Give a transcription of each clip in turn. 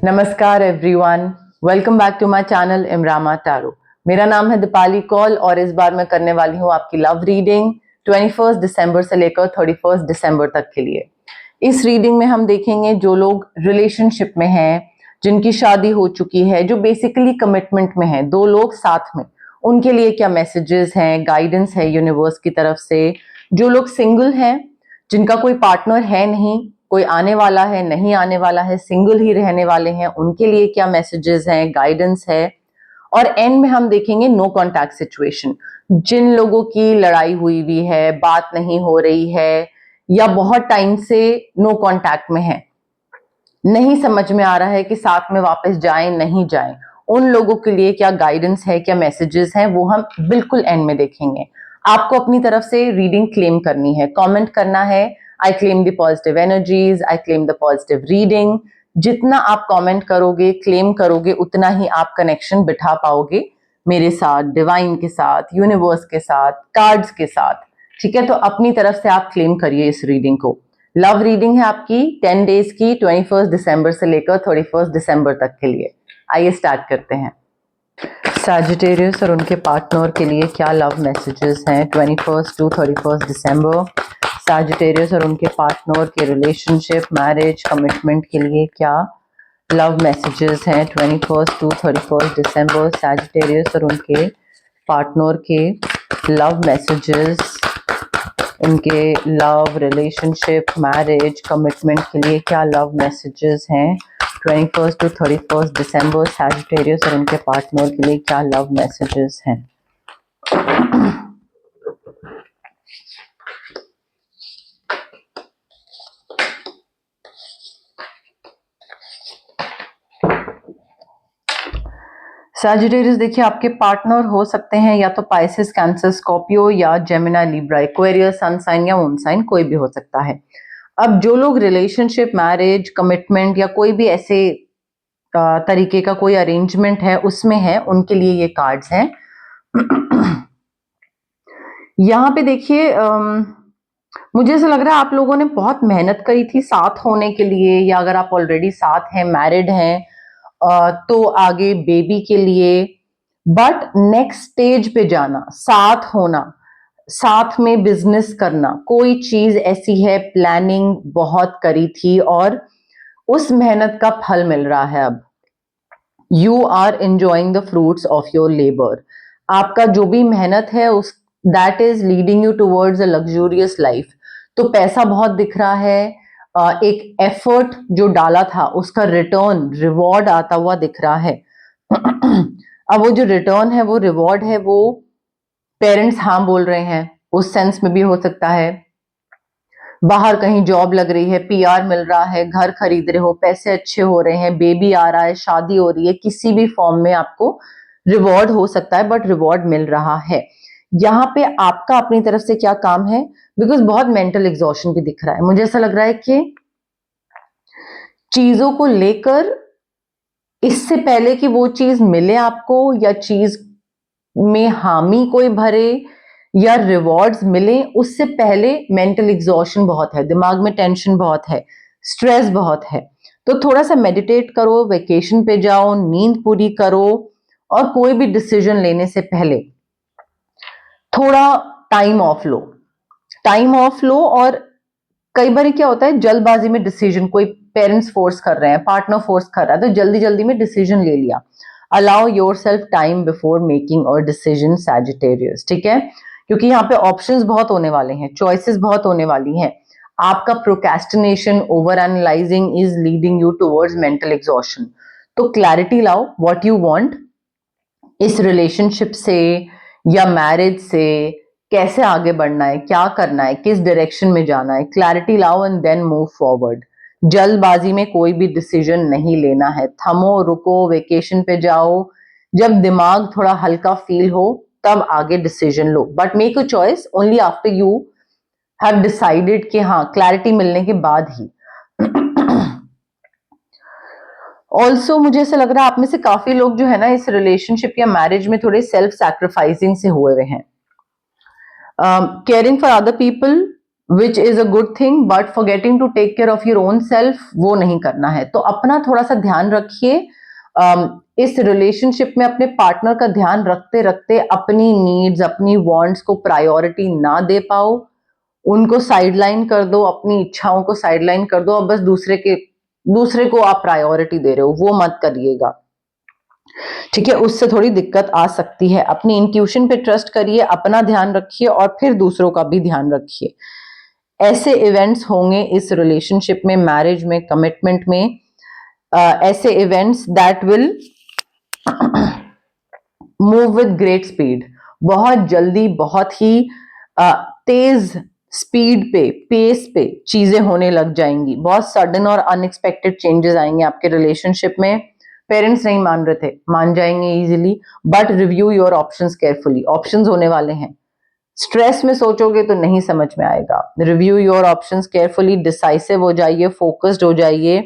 नमस्कार everyone, welcome back to my channel Imrama tarot. मेरा नाम है दीपाली कौल और इस बार मैं करने वाली हूँ आपकी लव रीडिंग 21 दिसंबर से लेकर 31 दिसंबर तक के लिए। इस रीडिंग में हम देखेंगे जो लोग रिलेशनशिप में हैं, जिनकी शादी हो चुकी है, जो बेसिकली कमिटमेंट में हैं, दो लोग साथ में, उनके लिए क्या मैसेजेस हैं, गाइडेंस है यूनिवर्स की तरफ से। जो लोग सिंगल हैं, जिनका कोई पार्टनर है नहीं, कोई आने वाला है नहीं आने वाला है, सिंगल ही रहने वाले हैं, उनके लिए क्या मैसेजेस हैं, गाइडेंस है। और एंड में हम देखेंगे नो कॉन्टैक्ट सिचुएशन, जिन लोगों की लड़ाई हुई है, बात नहीं हो रही है या बहुत टाइम से नो कॉन्टैक्ट में है, नहीं समझ में आ रहा है कि साथ में वापस जाएं नहीं जाएं, उन लोगों के लिए क्या गाइडेंस है, क्या मैसेजेस हैं, वो हम बिल्कुल एंड में देखेंगे। आपको अपनी तरफ से रीडिंग क्लेम करनी है, कमेंट करना है I claim the positive energies, I claim the positive reading. जितना आप कमेंट करोगे, क्लेम करोगे, उतना ही आप कनेक्शन बिठा पाओगे मेरे साथ, डिवाइन के साथ, यूनिवर्स के साथ, कार्ड्स के साथ। ठीक है, तो अपनी तरफ से आप क्लेम करिए इस रीडिंग को। लव रीडिंग है आपकी 10 डेज की, 21 दिसंबर से लेकर 31 दिसंबर तक के लिए। आइए स्टार्ट करते हैं। सैजिटेरियस और उनके पार्टनर के लिए क्या लव मैसेजेस हैं 21 टू 31 दिसंबर। सैजिटेरियस और उनके पार्टनर के रिलेशनशिप, मैरिज, कमिटमेंट के लिए क्या लव मैसेजेस हैं 21 टू 31 दिसंबर। सैजिटेरियस और उनके पार्टनर के लव मैसेजेस, इनके लव, रिलेशनशिप, मैरिज, कमिटमेंट के लिए क्या लव मैसेजेस हैं 21 टू 31 दिसंबर। सैजिटेरियस और उनके पार्टनर के लिए क्या लव मैसेजेस हैं। सैजिटेरियस देखिए, आपके पार्टनर हो सकते हैं या तो पाइसेस, कैंसर, स्कॉर्पियो या Gemini, Libra, Aquarius, sun sign या मून साइन, कोई भी हो सकता है। अब जो लोग रिलेशनशिप, मैरिज, कमिटमेंट या कोई भी ऐसे तरीके का कोई अरेंजमेंट है उसमें है, उनके लिए ये कार्ड्स हैं। यहाँ पे देखिए, मुझे ऐसा लग रहा है आप लोगों ने बहुत मेहनत करी थी साथ होने के लिए, या अगर आप ऑलरेडी साथ हैं, मैरिड हैं, तो आगे बेबी के लिए। बट नेक्स्ट स्टेज पे जाना, साथ होना, साथ में बिजनेस करना, कोई चीज ऐसी है, प्लानिंग बहुत करी थी और उस मेहनत का फल मिल रहा है अब। You are enjoying the fruits of your labour. आपका जो भी मेहनत है उस that is leading you towards a luxurious life. तो पैसा बहुत दिख रहा है, एक एफर्ट जो डाला था उसका रिटर्न, रिवॉर्ड आता हुआ दिख रहा है। अब वो जो रिटर्न है, वो रिवॉर्ड है, वो पेरेंट्स हाँ बोल रहे हैं, उस सेंस में भी हो सकता है। बाहर कहीं जॉब लग रही है, पीआर मिल रहा है, घर खरीद रहे हो, पैसे अच्छे हो रहे हैं, बेबी आ रहा है, शादी हो रही है, किसी भी फॉर्म में आपको रिवॉर्ड हो सकता है, बट रिवॉर्ड मिल रहा है। यहाँ पे आपका अपनी तरफ से क्या काम है, बिकॉज बहुत मेंटल एग्जॉशन भी दिख रहा है। मुझे ऐसा लग रहा है कि चीजों को लेकर, इससे पहले कि वो चीज मिले आपको या चीज में हामी कोई भरे या रिवॉर्ड्स मिले, उससे पहले मेंटल एग्जॉशन बहुत है, दिमाग में टेंशन बहुत है, स्ट्रेस बहुत है। तो थोड़ा सा मेडिटेट करो, वेकेशन पे जाओ, नींद पूरी करो और कोई भी डिसीजन लेने से पहले थोड़ा time of low, time of low. और कई बार क्या होता है, जल्दबाजी में डिसीजन, कोई पेरेंट्स फोर्स कर रहे हैं, पार्टनर फोर्स कर रहा है, तो जल्दी जल्दी में डिसीजन ले लिया। Allow your self time before making और डिसीजन सैजिटेरियस, ठीक है, क्योंकि यहाँ पे ऑप्शंस बहुत होने वाले हैं, चॉइसेस बहुत होने वाली हैं। आपका procrastination, over analysing is leading you towards mental exhaustion. तो क्लैरिटी लाओ, व्हाट यू वांट इस रिलेशनशिप से या मैरिज से, कैसे आगे बढ़ना है, क्या करना है, किस डायरेक्शन में जाना है, क्लैरिटी लाओ एंड देन मूव फॉरवर्ड। जल्दबाजी में कोई भी डिसीजन नहीं लेना है, थमो, रुको, वेकेशन पे जाओ, जब दिमाग थोड़ा हल्का फील हो तब आगे decision low, but make a choice only after you have decided कि हाँ, क्लैरिटी मिलने के बाद ही। ऑल्सो मुझे ऐसा लग रहा है आप में से काफी लोग जो है ना, इस रिलेशनशिप या मैरिज में थोड़े सेल्फ सैक्रिफाइसिंग से हुए हुए हैं, caring for other people, which is a good thing, but forgetting to take care of your own self वो नहीं करना है। तो अपना थोड़ा सा ध्यान रखिए। इस रिलेशनशिप में अपने पार्टनर का ध्यान रखते रखते अपनी नीड्स, अपनी वांट्स को प्रायोरिटी ना दे पाओ, उनको साइडलाइन कर दो, अपनी इच्छाओं को साइडलाइन कर दो और बस दूसरे को आप प्रायोरिटी दे रहे हो, वो मत करिएगा। ठीक है, उससे थोड़ी दिक्कत आ सकती है। अपनी इंट्यूशन पे ट्रस्ट करिए, अपना ध्यान रखिए और फिर दूसरों का भी ध्यान रखिए। ऐसे इवेंट्स होंगे इस रिलेशनशिप में, मैरिज में, कमिटमेंट में, ऐसे events that will move with great speed. बहुत जल्दी, बहुत ही तेज स्पीड पे, पेस पे चीजें होने लग जाएंगी। बहुत सडन और अनएक्सपेक्टेड चेंजेस आएंगे आपके रिलेशनशिप में। पेरेंट्स नहीं मान रहे थे, मान जाएंगे easily, but review your options carefully. Options होने वाले हैं, स्ट्रेस में सोचोगे तो नहीं समझ में आएगा। Review your options carefully, decisive हो जाइए, फोकस्ड हो जाइए।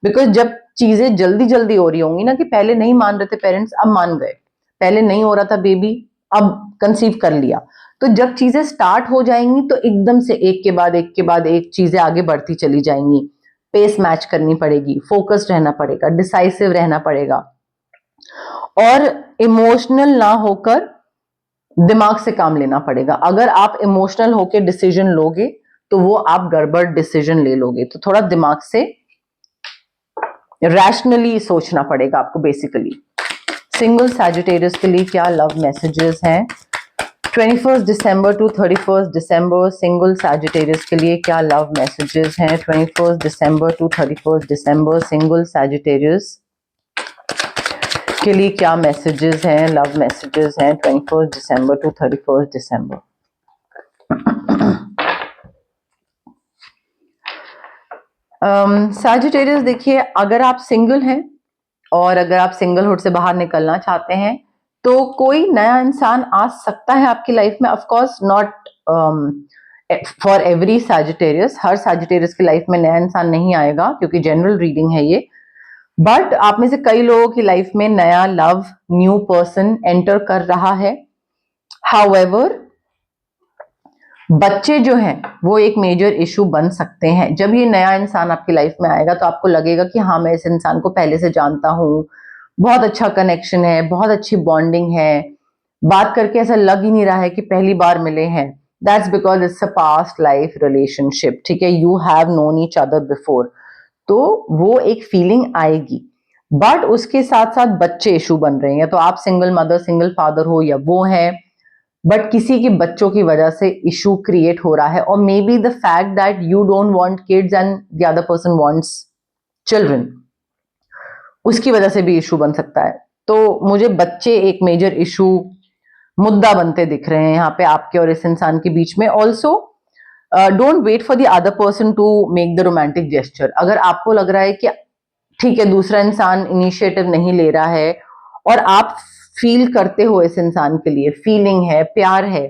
बिकॉज जब चीजें जल्दी जल्दी हो रही होंगी ना, कि पहले नहीं मान रहे थे पेरेंट्स, अब मान गए, पहले नहीं हो रहा था बेबी, अब कंसीव कर लिया, तो जब चीजें स्टार्ट हो जाएंगी तो एकदम से एक के बाद एक चीजें आगे बढ़ती चली जाएंगी। पेस मैच करनी पड़ेगी, फोकस्ड रहना पड़ेगा, डिसाइसिव रहना पड़ेगा और इमोशनल ना होकर दिमाग से काम लेना पड़ेगा। अगर आप इमोशनल होकर डिसीजन लोगे तो वो आप गड़बड़ डिसीजन ले लोगे। तो थोड़ा दिमाग से रैशनली सोचना पड़ेगा आपको बेसिकली। सिंगल सैजिटेरियस के लिए क्या लव मैसेजेस हैं 21 दिसंबर टू 31 दिसंबर? सिंगल सैजिटेरियस के लिए क्या लव मैसेजेस हैं 21 दिसंबर टू 31 दिसंबर? सिंगल सैजिटेरियस के लिए क्या मैसेजेस हैं, लव मैसेजेस हैं 21 दिसंबर टू 31 दिसंबर? सैजिटेरियस देखिए, अगर आप सिंगल हैं और अगर आप सिंगलहुड से बाहर निकलना चाहते हैं तो कोई नया इंसान आ सकता है आपकी लाइफ में। Of course not for every Sagittarius, her Sagittarius की लाइफ में नया इंसान नहीं आएगा क्योंकि जनरल रीडिंग है ये। बट आप में से कई लोगों की लाइफ में नया लव, न्यू पर्सन एंटर कर रहा है। हाउएवर बच्चे जो हैं वो एक मेजर इशू बन सकते हैं। जब ये नया इंसान आपकी लाइफ में आएगा तो आपको लगेगा कि हाँ, मैं इस इंसान को पहले से जानता हूँ, बहुत अच्छा कनेक्शन है, बहुत अच्छी बॉन्डिंग है, बात करके ऐसा लग ही नहीं रहा है कि पहली बार मिले हैं। That's because it's a past life relationship. ठीक है, you have known each other before, तो वो एक फीलिंग आएगी। बट उसके साथ साथ बच्चे इशू बन रहे हैं, या तो आप सिंगल मदर, सिंगल फादर हो या वो है, बट किसी के बच्चों की वजह से इशू क्रिएट हो रहा है। और may be the fact that you don't want kids and the other person wants children, उसकी वजह से भी इशू बन सकता है। तो मुझे बच्चे एक मेजर इशू, मुद्दा बनते दिख रहे हैं यहाँ पे आपके और इस इंसान के बीच में। Also don't wait for the other person to make the romantic gesture. अगर आपको लग रहा है कि ठीक है, दूसरा इंसान इनिशिएटिव नहीं ले रहा है और आप फील करते हो इस इंसान के लिए, फीलिंग है, प्यार है,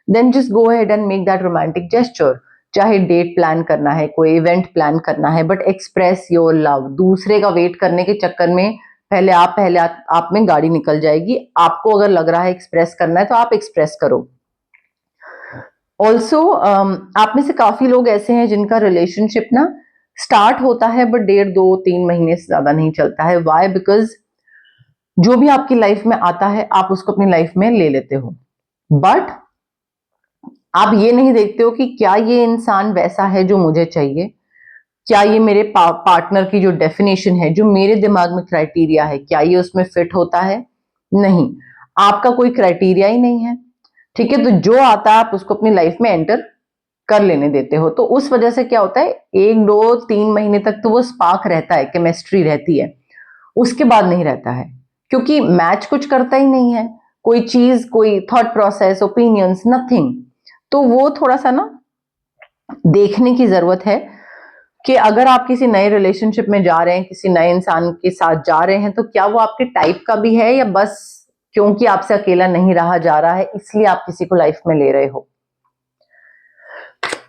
then just go ahead and make that romantic gesture. चाहे डेट प्लान करना है, कोई इवेंट प्लान करना है, बट एक्सप्रेस योर लव। दूसरे का वेट करने के चक्कर में पहले आप में गाड़ी निकल जाएगी। आपको अगर लग रहा है एक्सप्रेस करना है तो आप एक्सप्रेस करो। ऑल्सो आप में से काफी लोग ऐसे हैं जिनका रिलेशनशिप ना स्टार्ट होता है बट 1.5-2-3 महीने से ज्यादा नहीं चलता है। वाई? बिकॉज जो भी आपकी लाइफ में आता है आप उसको अपनी लाइफ में ले लेते हो, बट आप ये नहीं देखते हो कि क्या ये इंसान वैसा है जो मुझे चाहिए, क्या ये मेरे पार्टनर की जो डेफिनेशन है, जो मेरे दिमाग में क्राइटेरिया है, क्या ये उसमें फिट होता है? नहीं, आपका कोई क्राइटेरिया ही नहीं है। ठीक है, तो जो आता है आप उसको अपनी लाइफ में एंटर कर लेने देते हो। तो उस वजह से क्या होता है, 1-2-3 महीने तक तो वो स्पार्क रहता है, केमिस्ट्री रहती है, उसके बाद नहीं रहता है क्योंकि मैच कुछ करता ही नहीं है, कोई चीज, कोई थॉट प्रोसेस, ओपिनियंस, नथिंग। तो वो थोड़ा सा ना देखने की जरूरत है कि अगर आप किसी नए रिलेशनशिप में जा रहे हैं, किसी नए इंसान के साथ जा रहे हैं, तो क्या वो आपके टाइप का भी है या बस क्योंकि आपसे अकेला नहीं रहा जा रहा है इसलिए आप किसी को लाइफ में ले रहे हो।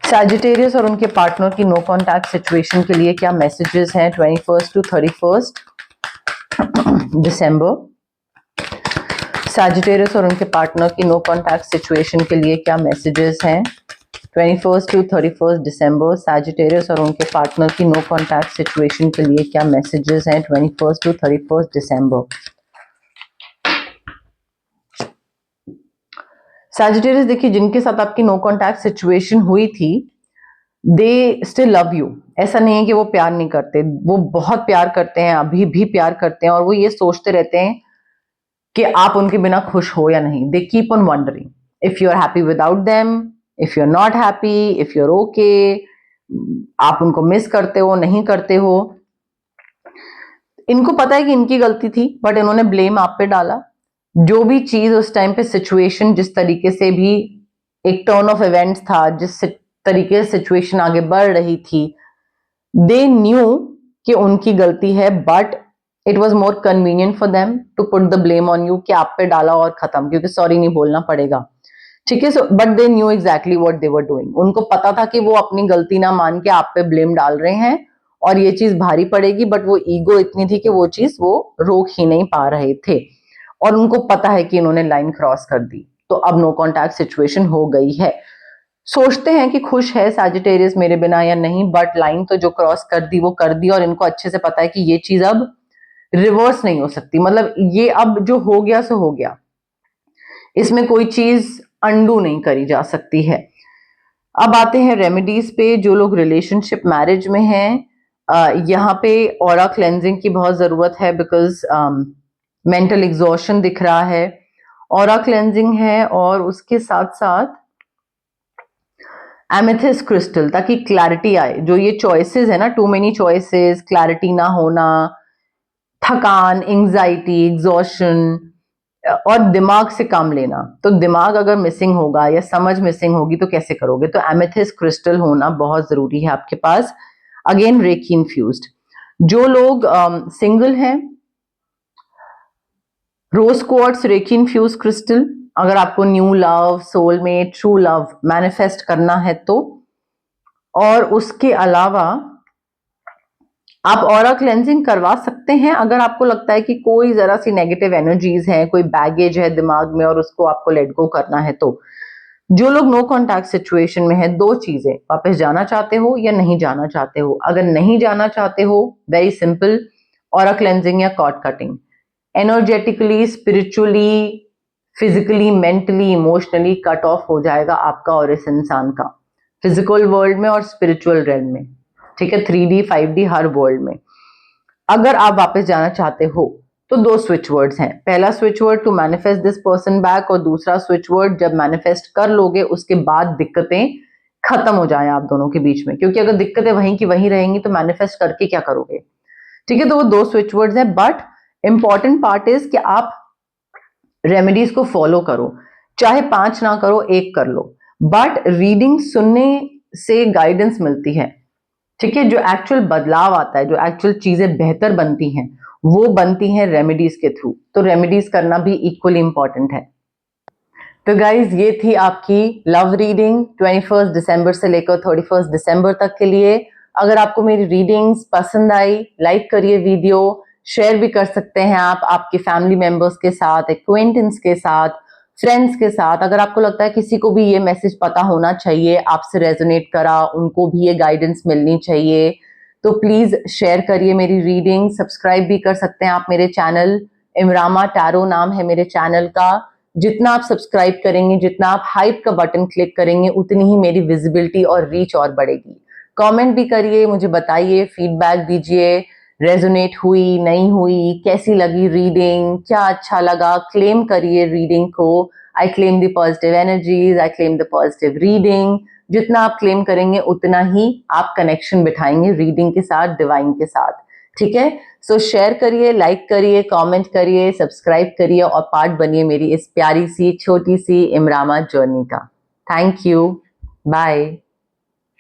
सैजिटेरियस और उनके पार्टनर की नो कॉन्टैक्ट सिचुएशन के लिए क्या मैसेजेस हैं 21 टू 31 दिसंबर? सैजिटेरियस और उनके पार्टनर की नो कॉन्टैक्ट सिचुएशन के लिए क्या मैसेजेस हैं 21st to 31st December Sagittarius और उनके पार्टनर की नो कॉन्टैक्ट सिचुएशन के लिए क्या मैसेजेस हैं 21st to 31st December. Sagittarius देखिए, जिनके साथ आपकी नो कॉन्टैक्ट सिचुएशन हुई थी दे स्टिल लव यू। ऐसा नहीं है कि वो प्यार नहीं करते, वो बहुत प्यार करते हैं, अभी भी प्यार करते हैं, और वो ये सोचते रहते हैं कि आप उनके बिना खुश हो या नहीं। They keep on wondering if you are happy without them, if you are not happy, if you are okay, आप उनको मिस करते हो नहीं करते हो। इनको पता है कि इनकी गलती थी, बट इन्होंने ब्लेम आप पे डाला। जो भी चीज उस टाइम पे सिचुएशन जिस तरीके से भी एक टर्न ऑफ इवेंट्स था, जिस तरीके से सिचुएशन आगे बढ़ रही थी, दे न्यू कि उनकी गलती है, but it was more convenient for them to put the blame on you कि आप पे डाला और खत्म, क्योंकि सॉरी नहीं बोलना पड़ेगा। ठीक है, so but they knew exactly what they were doing. उनको पता था कि वो अपनी गलती ना मान के आप पे ब्लेम डाल रहे हैं और ये चीज भारी पड़ेगी, बट वो ईगो इतनी थी कि वो चीज वो रोक ही नहीं पा रहे थे, और उनको पता है कि इन्होंने लाइन क्रॉस कर दी, तो अब नो कॉन्टैक्ट सिचुएशन हो गई है। सोचते हैं कि खुश है सैजिटेरियस मेरे बिना या नहीं, बट लाइन तो जो क्रॉस कर दी वो कर दी, और इनको अच्छे से पता है कि ये चीज अब रिवर्स नहीं हो सकती। मतलब ये अब जो हो गया सो हो गया, इसमें कोई चीज अंडू नहीं करी जा सकती है। अब आते हैं रेमेडीज पे। जो लोग रिलेशनशिप मैरिज में हैं, यहाँ पे ऑरा क्लेंजिंग की बहुत जरूरत है, बिकॉज मेंटल एग्जॉशन दिख रहा है। ऑरा क्लेंजिंग है, और उसके साथ साथ एमेथिस्ट क्रिस्टल, ताकि क्लैरिटी आए। जो ये चॉइसेस है ना, टू मेनी चॉइसेस, क्लैरिटी ना होना, थकान, एंजाइटी, एग्जॉशन, और दिमाग से काम लेना। तो दिमाग अगर मिसिंग होगा या समझ मिसिंग होगी तो कैसे करोगे? तो एमेथिस्ट क्रिस्टल होना बहुत जरूरी है आपके पास। Again recce infused. जो लोग सिंगल हैं, रोज क्वार्ट्ज रेकी इन्फ्यूज क्रिस्टल, अगर आपको new love, soulmate, true love manifest करना है तो। और उसके अलावा आप ऑरा क्लेंजिंग करवा सकते हैं अगर आपको लगता है कि कोई जरा सी नेगेटिव एनर्जीज है, कोई बैगेज है दिमाग में और उसको आपको लेट गो करना है तो। जो लोग नो कॉन्टैक्ट सिचुएशन में है, दो चीजें, वापस जाना चाहते हो या नहीं जाना चाहते हो। अगर नहीं जाना चाहते हो, वेरी सिंपल, ऑरा क्लेंजिंग या cord cutting. Energetically, spiritually, physically, mentally, emotionally cut off हो जाएगा आपका और इस इंसान का, फिजिकल वर्ल्ड में और स्पिरिचुअल रेल्म में। ठीक है, 3D 5D हर वर्ल्ड में। अगर आप वापस जाना चाहते हो तो दो स्विच वर्ड्स हैं। पहला switch word to manifest this person back, और दूसरा स्विच वर्ड जब मैनिफेस्ट कर लोगे उसके बाद दिक्कतें खत्म हो जाए आप दोनों के बीच में, क्योंकि अगर दिक्कतें वहीं की वहीं रहेंगी तो मैनिफेस्ट करके क्या करोगे। ठीक है, तो वो दो स्विच वर्ड्स हैं, बट इंपॉर्टेंट पार्ट इज कि आप रेमेडीज को फॉलो करो, चाहे 5 ना करो, 1 कर लो, बट रीडिंग सुनने से गाइडेंस मिलती है। ठीक है, जो एक्चुअल बदलाव आता है, जो एक्चुअल चीजें बेहतर बनती हैं, वो बनती हैं रेमेडीज के थ्रू। तो रेमेडीज करना भी इक्वली इंपॉर्टेंट है। तो गाइज, ये थी आपकी लव रीडिंग 21 दिसंबर से लेकर 31 दिसंबर तक के लिए। अगर आपको मेरी रीडिंग्स पसंद आई, लाइक करिए वीडियो, शेयर भी कर सकते हैं आप आपके फैमिली मेंबर्स के साथ, एक्वेंटेंस के साथ, फ्रेंड्स के साथ। अगर आपको लगता है किसी को भी ये मैसेज पता होना चाहिए, आपसे रेजोनेट करा, उनको भी ये गाइडेंस मिलनी चाहिए, तो प्लीज शेयर करिए मेरी रीडिंग। सब्सक्राइब भी कर सकते हैं आप मेरे चैनल, इमरामा टैरो नाम है मेरे चैनल का। जितना आप सब्सक्राइब करेंगे, जितना आप हाइप का बटन क्लिक करेंगे, उतनी ही मेरी विजिबिलिटी और रीच और बढ़ेगी। कमेंट भी करिए, मुझे बताइए, फीडबैक दीजिए, रेजोनेट हुई नहीं हुई, कैसी लगी रीडिंग, क्या अच्छा लगा। क्लेम करिए रीडिंग को। I claim the positive energies, I claim the positive reading. जितना आप क्लेम करेंगे उतना ही आप कनेक्शन बिठाएंगे रीडिंग के साथ, डिवाइन के साथ। ठीक है, सो शेयर करिए, लाइक करिए, कमेंट करिए, सब्सक्राइब करिए और पार्ट बनिए मेरी इस प्यारी सी छोटी सी इमरामा जर्नी का। Thank you, bye.